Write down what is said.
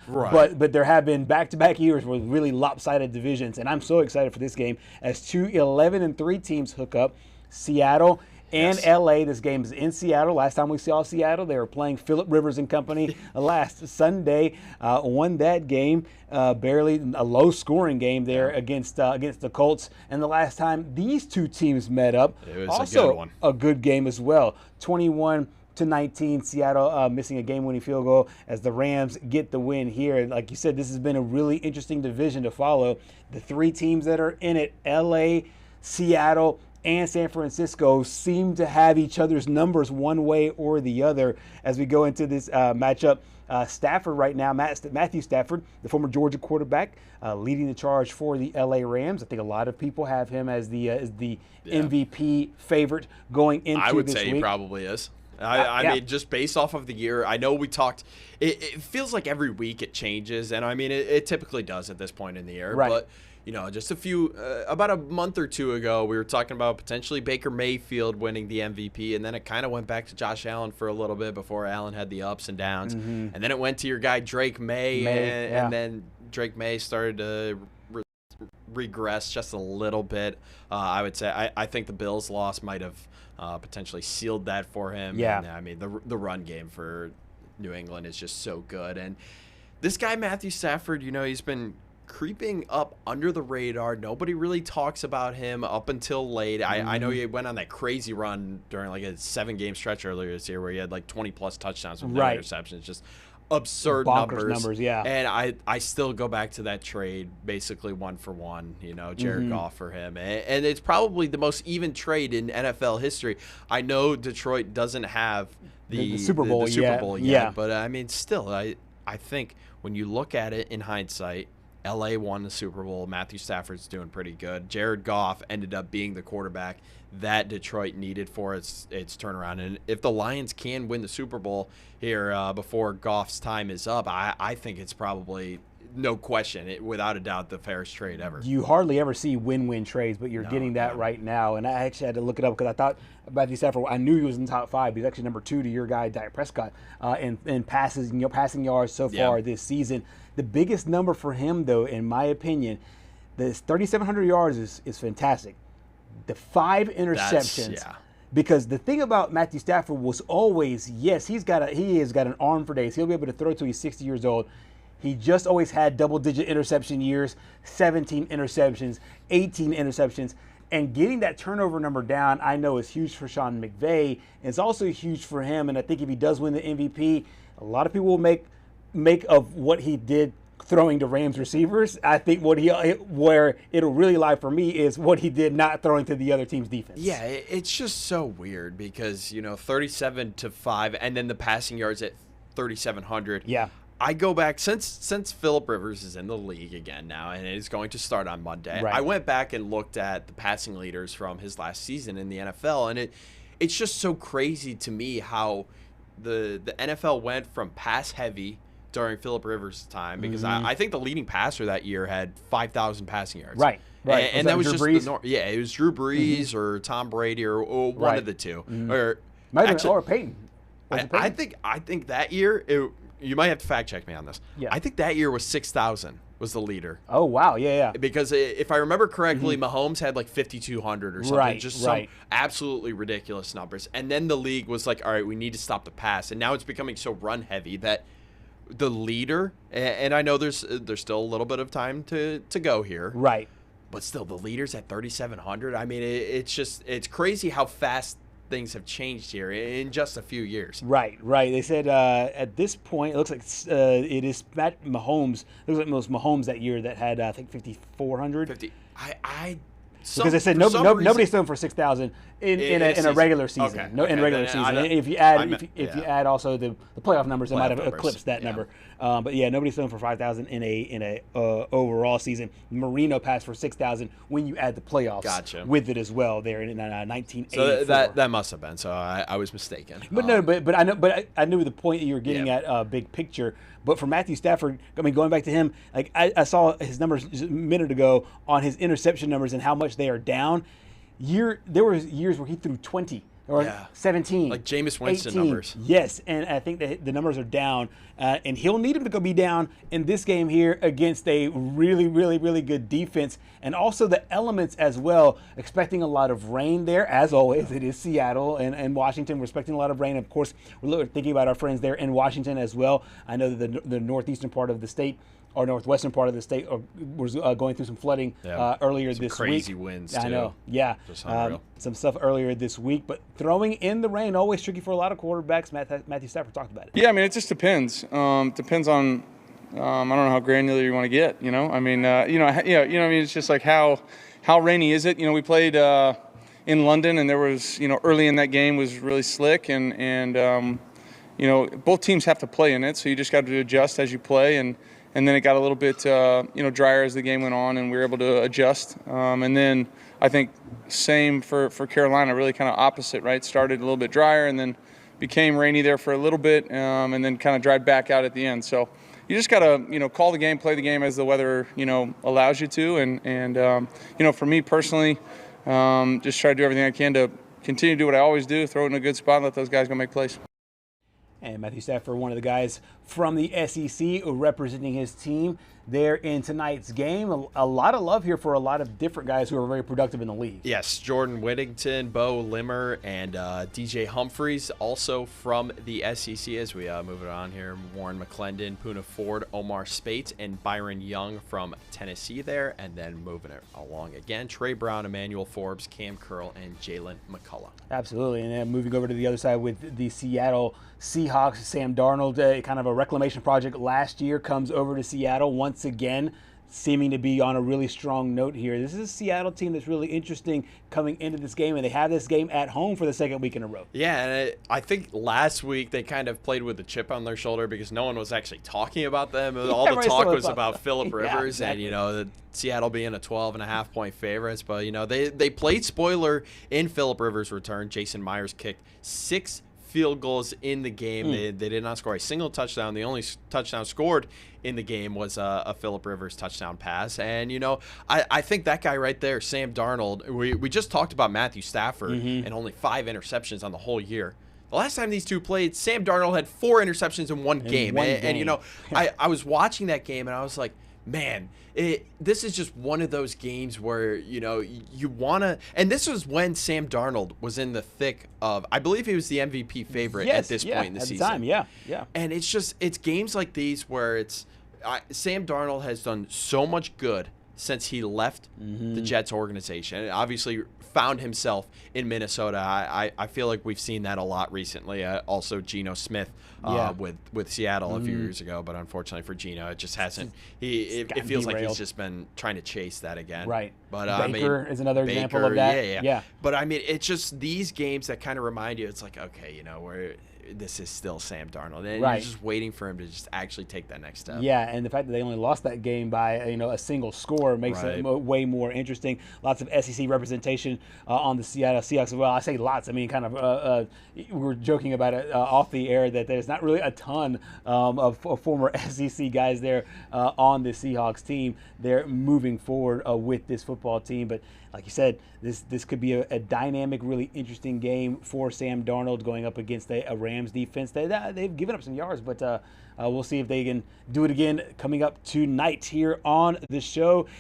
Right. But there have been back-to-back years with really lopsided divisions, and I'm so excited for this game as two 11-3 teams hook up. Seattle and LA. This game is in Seattle. Last time we saw Seattle, they were playing Phillip Rivers and company last Sunday. Won that game, barely a low-scoring game there against the Colts. And the last time these two teams met up, it was also a good one. A good game as well. 21-19, Seattle missing a game-winning field goal as the Rams get the win here. And like you said, this has been a really interesting division to follow. The three teams that are in it, LA, Seattle, and San Francisco, seem to have each other's numbers one way or the other as we go into this matchup. Stafford right now, Matthew Stafford, the former Georgia quarterback, leading the charge for the LA Rams. I think a lot of people have him as the MVP favorite going into this week. I would say he probably is. I mean, just based off of the year, I know we talked, it feels like every week it changes, and I mean, it typically does at this point in the year. Right. But, you know, just about a month or two ago, we were talking about potentially Baker Mayfield winning the MVP, and then it kind of went back to Josh Allen for a little bit before Allen had the ups and downs. And then it went to your guy Drake May. And then Drake May started to regress just a little bit. I would say I think the Bills' loss might have potentially sealed that for him. Yeah. And, I mean, the run game for New England is just so good. And this guy, Matthew Stafford, you know, he's been creeping up under the radar. Nobody really talks about him up until late. I know he went on that crazy run during like a 7-game stretch earlier this year where he had like 20-plus touchdowns with no interceptions. Just absurd numbers. Yeah. And I still go back to that trade, basically 1-for-1, you know, Jared Goff for him. And it's probably the most even trade in NFL history. I know Detroit doesn't have the Super Bowl, yet, but I mean, still, I think when you look at it in hindsight, LA won the Super Bowl. Matthew Stafford's doing pretty good. Jared Goff ended up being the quarterback that Detroit needed for its turnaround. And if the Lions can win the Super Bowl here before Goff's time is up, I think it's probably, no question, without a doubt, the fairest trade ever. You hardly ever see win-win trades, but you're getting that right now. And I actually had to look it up because I thought Matthew Stafford, I knew he was in the top 5. He's actually number 2 to your guy, Dak Prescott, in passes, passing yards so far this season. The biggest number for him, though, in my opinion, this 3,700 yards is fantastic. The 5 interceptions. Because the thing about Matthew Stafford was always, yes, he has got an arm for days. He'll be able to throw till he's 60 years old. He just always had double-digit interception years, 17 interceptions, 18 interceptions. And getting that turnover number down, I know, is huge for Sean McVay. And it's also huge for him. And I think if he does win the MVP, a lot of people will make of what he did throwing to Rams receivers. I think where it'll really lie for me is what he did not throwing to the other team's defense. Yeah, it's just so weird because, you know, 37-5 and then the passing yards at 3,700. Yeah. I go back since Phillip Rivers is in the league again now and is going to start on Monday. Right. I went back and looked at the passing leaders from his last season in the NFL, and it's just so crazy to me how the NFL went from pass heavy during Phillip Rivers' time, because I think the leading passer that year had 5,000 passing yards. Right. And that was Drew just Brees? It was Drew Brees or Tom Brady or one of the two. Or or Peyton. I think that year you might have to fact check me on this. Yeah. I think that year was 6,000 was the leader. Oh, wow. Yeah. Because if I remember correctly, Mahomes had like 5,200 or something. Some absolutely ridiculous numbers. And then the league was like, all right, we need to stop the pass. And now it's becoming so run heavy that the leader, and I know there's still a little bit of time to go here. Right. But still, the leader's at 3,700. I mean, it's crazy how fast things have changed here in just a few years. Right. They said at this point, it looks like it is Pat Mahomes. It looks like it was Mahomes that year that had, I think, 5,400. 50. Because they said nobody's thrown for 6,000 in a regular season. Okay. In regular season. If you add also the playoff numbers, it might have eclipsed that number. But yeah, nobody's thrown for 5,000 in a overall season. Marino passed for 6,000 when you add the playoffs with it as well there in 1984. So that must have been. So I was mistaken. But I knew the point that you were getting at, big picture. But for Matthew Stafford, I mean, going back to him, like I saw his numbers just a minute ago on his interception numbers and how much they are down. There was years where he threw 20 or 17. Like Jameis Winston 18. numbers. Yes, and I think that the numbers are down. And he'll need him to be down in this game here against a really, really, really good defense. And also the elements as well. Expecting a lot of rain there, as always. It is Seattle and Washington. We're expecting a lot of rain. Of course, we're thinking about our friends there in Washington as well. I know that the northeastern part of the state, or northwestern part of the state, was going through some flooding earlier this week. Crazy winds, too. I know, yeah. Just unreal. Some stuff earlier this week, but throwing in the rain, always tricky for a lot of quarterbacks. Matthew Stafford talked about it. Yeah, I mean, it just depends. Depends on, I don't know how granular you want to get, you know? I mean, I mean, it's just like how rainy is it? You know, we played in London, and there was, early in that game was really slick, and both teams have to play in it, so you just got to adjust as you play, and then it got a little bit, drier as the game went on, and we were able to adjust. And then I think same for Carolina, really kind of opposite, right? Started a little bit drier and then became rainy there for a little bit, and then kind of dried back out at the end. So you just got to, call the game, play the game as the weather, allows you to. And for me personally, just try to do everything I can to continue to do what I always do, throw it in a good spot and let those guys go make plays. And Matthew Stafford, one of the guys from the SEC representing his team there in tonight's game. A lot of love here for a lot of different guys who are very productive in the league. Yes, Jordan Whittington, Bo Limmer, and DJ Humphreys, also from the SEC as we move it on here. Warren McClendon, Poona Ford, Omar Speights, and Byron Young from Tennessee there. And then moving it along again, Trey Brown, Emmanuel Forbes, Cam Curl, and Jalen McCullough. Absolutely. And then moving over to the other side with the Seattle Seahawks, Sam Darnold, kind of a reclamation project last year, comes over to Seattle once again, seeming to be on a really strong note here. This is a Seattle team that's really interesting coming into this game, and they have this game at home for the second week in a row. Yeah, and I think last week they kind of played with a chip on their shoulder because no one was actually talking about them. All the talk was about Phillip Rivers exactly. and, Seattle being a 12.5-point favorites. But, they played spoiler in Phillip Rivers' return. Jason Myers kicked 6 field goals in the game. They did not score a single touchdown. The only touchdown scored in the game was a Phillip Rivers touchdown pass. And, I think that guy right there, Sam Darnold, we just talked about Matthew Stafford and only 5 interceptions on the whole year. The last time these two played, Sam Darnold had 4 interceptions in one game. And I was watching that game and I was like, man, this is just one of those games where, you want to – and this was when Sam Darnold was in the thick of – I believe he was the MVP favorite at this point in the season. At the time, yeah. And it's games like these where Sam Darnold has done so much good since he left the Jets organization. And obviously found himself in Minnesota. I feel like we've seen that a lot recently. Also, Geno Smith with Seattle a few years ago, but unfortunately for Geno, it just hasn't. It feels like he's just been trying to chase that again. Right. But Baker is another example of that. Yeah. But I mean, it's just these games that kind of remind you. It's like, okay, this is still Sam Darnold, and you're just waiting for him to just actually take that next step. Yeah, and the fact that they only lost that game by a single score makes it way more interesting. Lots of SEC representation on the Seattle Seahawks. Well, I say lots. I mean, kind of we were joking about it off the air that there's not really a ton of former SEC guys there on the Seahawks team. They're moving forward with this football team, but like you said, this could be a dynamic, really interesting game for Sam Darnold going up against a Rams defense. They've given up some yards, but we'll see if they can do it again coming up tonight here on the show.